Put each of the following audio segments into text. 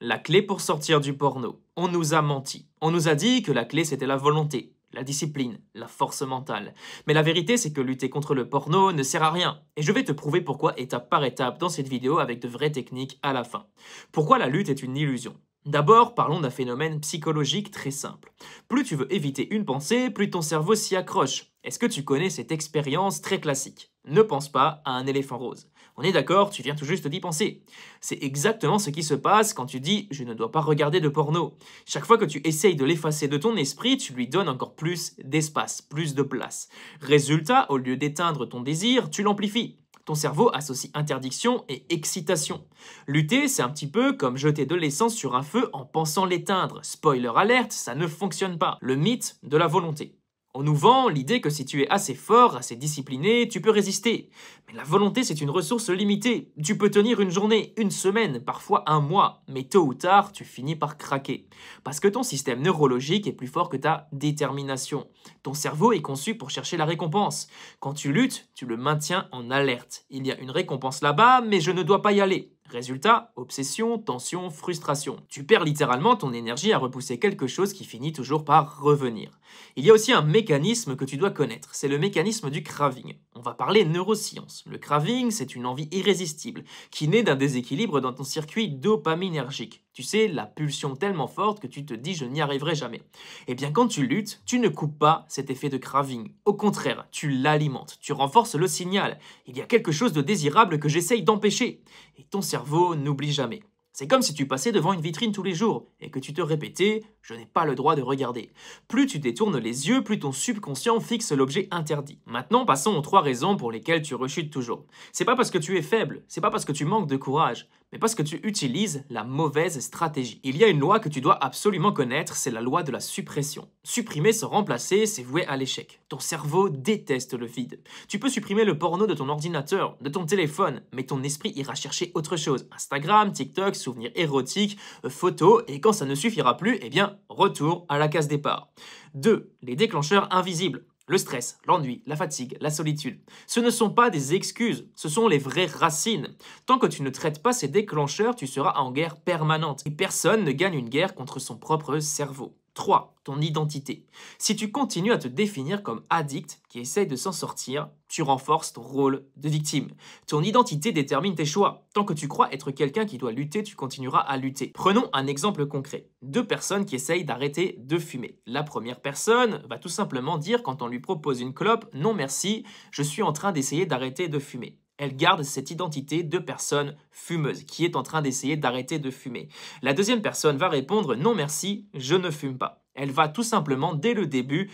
La clé pour sortir du porno. On nous a menti. On nous a dit que la clé c'était la volonté, la discipline, la force mentale. Mais la vérité c'est que lutter contre le porno ne sert à rien. Et je vais te prouver pourquoi étape par étape dans cette vidéo avec de vraies techniques à la fin. Pourquoi la lutte est une illusion. D'abord, parlons d'un phénomène psychologique très simple. Plus tu veux éviter une pensée, plus ton cerveau s'y accroche. Est-ce que tu connais cette expérience très classique? Ne pense pas à un éléphant rose. On est d'accord, tu viens tout juste d'y penser. C'est exactement ce qui se passe quand tu dis « je ne dois pas regarder de porno ». Chaque fois que tu essayes de l'effacer de ton esprit, tu lui donnes encore plus d'espace, plus de place. Résultat, au lieu d'éteindre ton désir, tu l'amplifies. Ton cerveau associe interdiction et excitation. Lutter, c'est un petit peu comme jeter de l'essence sur un feu en pensant l'éteindre. Spoiler alerte, ça ne fonctionne pas. Le mythe de la volonté. On nous vend l'idée que si tu es assez fort, assez discipliné, tu peux résister. Mais la volonté, c'est une ressource limitée. Tu peux tenir une journée, une semaine, parfois un mois, mais tôt ou tard, tu finis par craquer. Parce que ton système neurologique est plus fort que ta détermination. Ton cerveau est conçu pour chercher la récompense. Quand tu luttes, tu le maintiens en alerte. Il y a une récompense là-bas, mais je ne dois pas y aller. Résultat, obsession, tension, frustration. Tu perds littéralement ton énergie à repousser quelque chose qui finit toujours par revenir. Il y a aussi un mécanisme que tu dois connaître, c'est le mécanisme du craving. On va parler neurosciences. Le craving, c'est une envie irrésistible qui naît d'un déséquilibre dans ton circuit dopaminergique. Tu sais, la pulsion tellement forte que tu te dis « je n'y arriverai jamais ». Eh bien, quand tu luttes, tu ne coupes pas cet effet de craving. Au contraire, tu l'alimentes, tu renforces le signal. Il y a quelque chose de désirable que j'essaye d'empêcher. Et ton cerveau n'oublie jamais. C'est comme si tu passais devant une vitrine tous les jours et que tu te répétais « je n'ai pas le droit de regarder ». Plus tu détournes les yeux, plus ton subconscient fixe l'objet interdit. Maintenant, passons aux 3 raisons pour lesquelles tu rechutes toujours. C'est pas parce que tu es faible, c'est pas parce que tu manques de courage, mais parce que tu utilises la mauvaise stratégie. Il y a une loi que tu dois absolument connaître, c'est la loi de la suppression. Supprimer sans remplacer, c'est voué à l'échec. Ton cerveau déteste le vide. Tu peux supprimer le porno de ton ordinateur, de ton téléphone, mais ton esprit ira chercher autre chose. Instagram, TikTok, souvenirs érotiques, photos, et quand ça ne suffira plus, eh bien, retour à la case départ. 2. Les déclencheurs invisibles. Le stress, l'ennui, la fatigue, la solitude. Ce ne sont pas des excuses, ce sont les vraies racines. Tant que tu ne traites pas ces déclencheurs, tu seras en guerre permanente. Et personne ne gagne une guerre contre son propre cerveau. 3. Ton identité. Si tu continues à te définir comme addict qui essaye de s'en sortir, tu renforces ton rôle de victime. Ton identité détermine tes choix. Tant que tu crois être quelqu'un qui doit lutter, tu continueras à lutter. Prenons un exemple concret. 2 personnes qui essayent d'arrêter de fumer. La première personne va tout simplement dire quand on lui propose une clope « non merci, je suis en train d'essayer d'arrêter de fumer ». Elle garde cette identité de personne fumeuse qui est en train d'essayer d'arrêter de fumer. La deuxième personne va répondre « non merci, je ne fume pas ». Elle va tout simplement, dès le début,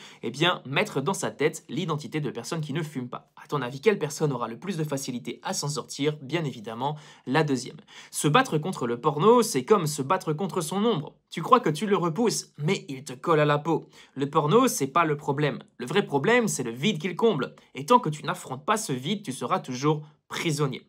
mettre dans sa tête l'identité de personne qui ne fume pas. À ton avis, quelle personne aura le plus de facilité à s'en sortir? Bien évidemment, la deuxième. Se battre contre le porno, c'est comme se battre contre son ombre. Tu crois que tu le repousses, mais il te colle à la peau. Le porno, c'est pas le problème. Le vrai problème, c'est le vide qu'il comble. Et tant que tu n'affrontes pas ce vide, tu seras toujours prisonnier.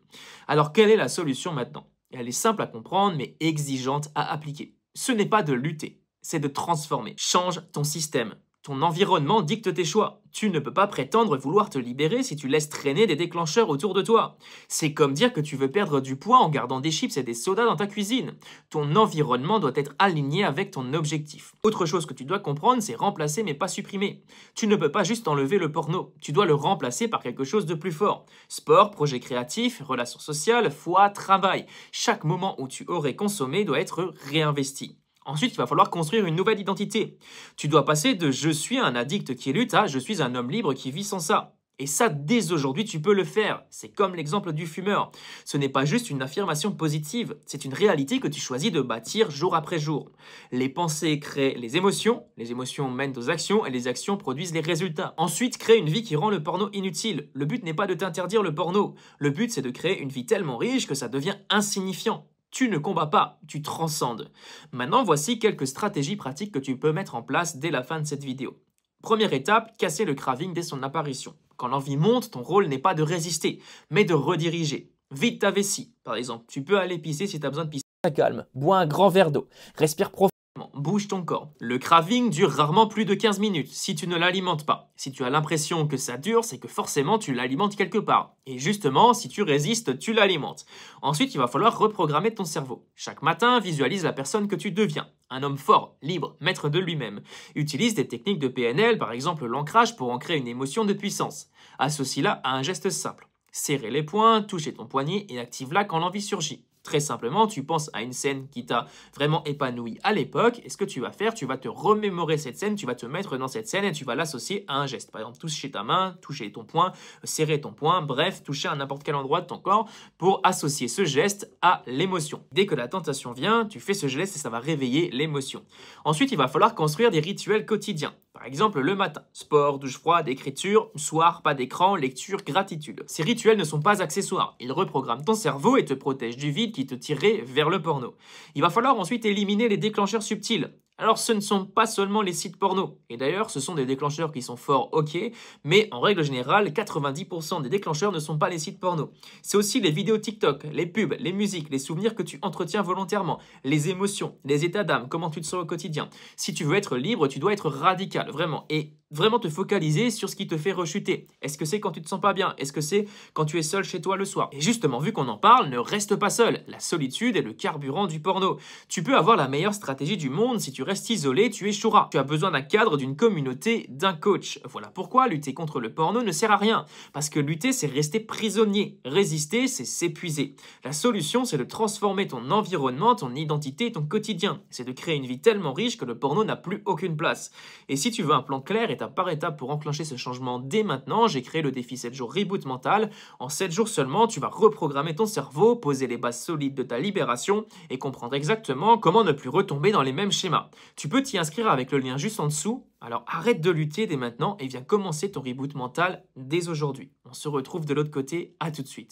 Alors, quelle est la solution maintenant? Elle est simple à comprendre, mais exigeante à appliquer. Ce n'est pas de lutter. C'est de transformer. Change ton système. Ton environnement dicte tes choix. Tu ne peux pas prétendre vouloir te libérer si tu laisses traîner des déclencheurs autour de toi. C'est comme dire que tu veux perdre du poids en gardant des chips et des sodas dans ta cuisine. Ton environnement doit être aligné avec ton objectif. Autre chose que tu dois comprendre, c'est remplacer mais pas supprimer. Tu ne peux pas juste enlever le porno. Tu dois le remplacer par quelque chose de plus fort. Sport, projet créatif, relations sociales, foi, travail. Chaque moment où tu aurais consommé doit être réinvesti. Ensuite, il va falloir construire une nouvelle identité. Tu dois passer de « je suis un addict qui lutte » à « je suis un homme libre qui vit sans ça ». Et ça, dès aujourd'hui, tu peux le faire. C'est comme l'exemple du fumeur. Ce n'est pas juste une affirmation positive, c'est une réalité que tu choisis de bâtir jour après jour. Les pensées créent les émotions mènent aux actions et les actions produisent les résultats. Ensuite, crée une vie qui rend le porno inutile. Le but n'est pas de t'interdire le porno. Le but, c'est de créer une vie tellement riche que ça devient insignifiant. Tu ne combats pas, tu transcendes. Maintenant, voici quelques stratégies pratiques que tu peux mettre en place dès la fin de cette vidéo. Première étape, casser le craving dès son apparition. Quand l'envie monte, ton rôle n'est pas de résister, mais de rediriger. Vide ta vessie, par exemple. Tu peux aller pisser si tu as besoin de pisser. Calme, bois un grand verre d'eau, respire profondément, bouge ton corps. Le craving dure rarement plus de 15 minutes si tu ne l'alimentes pas. Si tu as l'impression que ça dure, c'est que forcément tu l'alimentes quelque part. Et justement, si tu résistes, tu l'alimentes. Ensuite, il va falloir reprogrammer ton cerveau. Chaque matin, visualise la personne que tu deviens. Un homme fort, libre, maître de lui-même. Utilise des techniques de PNL, par exemple l'ancrage pour ancrer une émotion de puissance. Associe-la à un geste simple. Serrer les poings, toucher ton poignet et active-la quand l'envie surgit. Très simplement, tu penses à une scène qui t'a vraiment épanoui à l'époque, et ce que tu vas faire, tu vas te remémorer cette scène, tu vas te mettre dans cette scène et tu vas l'associer à un geste. Par exemple, toucher ta main, toucher ton poing, serrer ton poing, bref, toucher à n'importe quel endroit de ton corps pour associer ce geste à l'émotion. Dès que la tentation vient, tu fais ce geste et ça va réveiller l'émotion. Ensuite, il va falloir construire des rituels quotidiens. Par exemple, le matin, sport, douche froide, écriture, soir, pas d'écran, lecture, gratitude. Ces rituels ne sont pas accessoires, ils reprogramment ton cerveau et te protègent du vide qui te tirait vers le porno. Il va falloir ensuite éliminer les déclencheurs subtils. Alors ce ne sont pas seulement les sites porno, et d'ailleurs ce sont des déclencheurs qui sont forts, ok, mais en règle générale, 90% des déclencheurs ne sont pas les sites porno. C'est aussi les vidéos TikTok, les pubs, les musiques, les souvenirs que tu entretiens volontairement, les émotions, les états d'âme, comment tu te sens au quotidien. Si tu veux être libre, tu dois être radical, vraiment, et vraiment te focaliser sur ce qui te fait rechuter. Est-ce que c'est quand tu te sens pas bien? Est-ce que c'est quand tu es seul chez toi le soir? Et justement, vu qu'on en parle, ne reste pas seul. La solitude est le carburant du porno. Tu peux avoir la meilleure stratégie du monde, si tu restes isolé, tu échoueras. Tu as besoin d'un cadre, d'une communauté, d'un coach. Voilà pourquoi lutter contre le porno ne sert à rien. Parce que lutter, c'est rester prisonnier. Résister, c'est s'épuiser. La solution, c'est de transformer ton environnement, ton identité, ton quotidien. C'est de créer une vie tellement riche que le porno n'a plus aucune place. Et si tu veux un plan clair et étape par étape pour enclencher ce changement dès maintenant, j'ai créé le défi 7 jours Reboot Mental. En 7 jours seulement, tu vas reprogrammer ton cerveau, poser les bases solides de ta libération et comprendre exactement comment ne plus retomber dans les mêmes schémas. Tu peux t'y inscrire avec le lien juste en dessous. Alors arrête de lutter dès maintenant et viens commencer ton Reboot Mental dès aujourd'hui. On se retrouve de l'autre côté, à tout de suite.